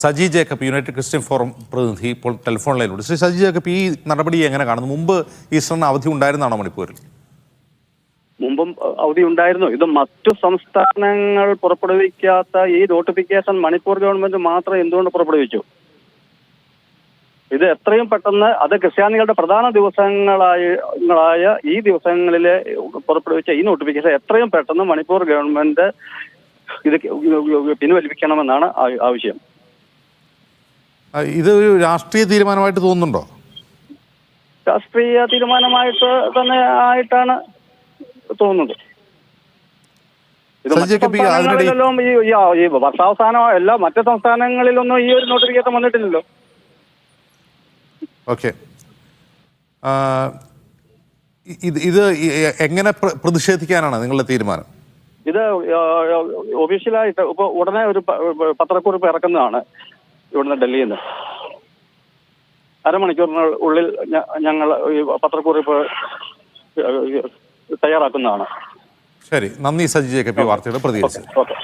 Saji Jacob United Christian forum പ്രതിനിധി ഇപ്പോൾ telephone ലൈനിലുണ്ട്. Shri Saji Jacob, ഈ നടപടി എങ്ങനെ കാണുന്നു? മുമ്പ് ഈസ്റ്ററിന് അവധി ഉണ്ടായിരുന്നാണോ മണിപ്പൂരിൽ? മുമ്പും അവധി ഉണ്ടായിരുന്നു. ഇത് മറ്റു സംസ്ഥാനങ്ങൾ പുറപ്പെടുവിക്കാത്ത ഈ നോട്ടിഫിക്കേഷൻ മണിപ്പൂർ ഗവൺമെന്റ് മാത്രം എന്തുകൊണ്ട് പുറപ്പെടുവിച്ചു? ഇത് എത്രയും പെട്ടെന്ന് അത് ക്രിസ്ത്യാനികളുടെ പ്രധാന ദിവസങ്ങളായ ഈ ദിവസങ്ങളിലെ പുറപ്പെടുവിച്ച ഈ നോട്ടിഫിക്കേഷൻ എത്രയും പെട്ടെന്ന് മണിപ്പൂർ ഗവൺമെന്റ് ഇത് പിൻവലിപ്പിക്കണമെന്നാണ് ആവശ്യം. ഇത് ഒരു രാഷ്ട്രീയ തീരുമാനമായിട്ട് തോന്നുന്നുണ്ടോ? രാഷ്ട്രീയ തീരുമാനമായിട്ട് തന്നെ ആയിട്ടാണ് തോന്നുന്നത്. ഇത് സംസ്ഥാനങ്ങളിലെല്ലാം ഈ വർഷാവസാനം മറ്റു സംസ്ഥാനങ്ങളിലൊന്നും ഈ ഒരു നോട്ടിഫിക്കേഷൻ വന്നിട്ടില്ലല്ലോ. ഓക്കെ, ഇത് എങ്ങനെ പ്രതിഷേധിക്കാനാണ് നിങ്ങളുടെ തീരുമാനം? ഇത് ഒഫീഷ്യലായിട്ട് ഇപ്പൊ ഉടനെ ഒരു പത്രക്കുറിപ്പ് ഇറക്കുന്നതാണ് ഇവിടുന്ന് ഡൽഹിയിൽ നിന്ന്. അരമണിക്കൂറിനുള്ളിൽ ഞങ്ങൾ ഈ പത്രക്കുറിപ്പ് തയ്യാറാക്കുന്നതാണ്. ശരി, നന്ദി സജി ജേക്കബ്, വാർത്തയുടെ പ്രതികരിച്ചത്. ഓക്കെ.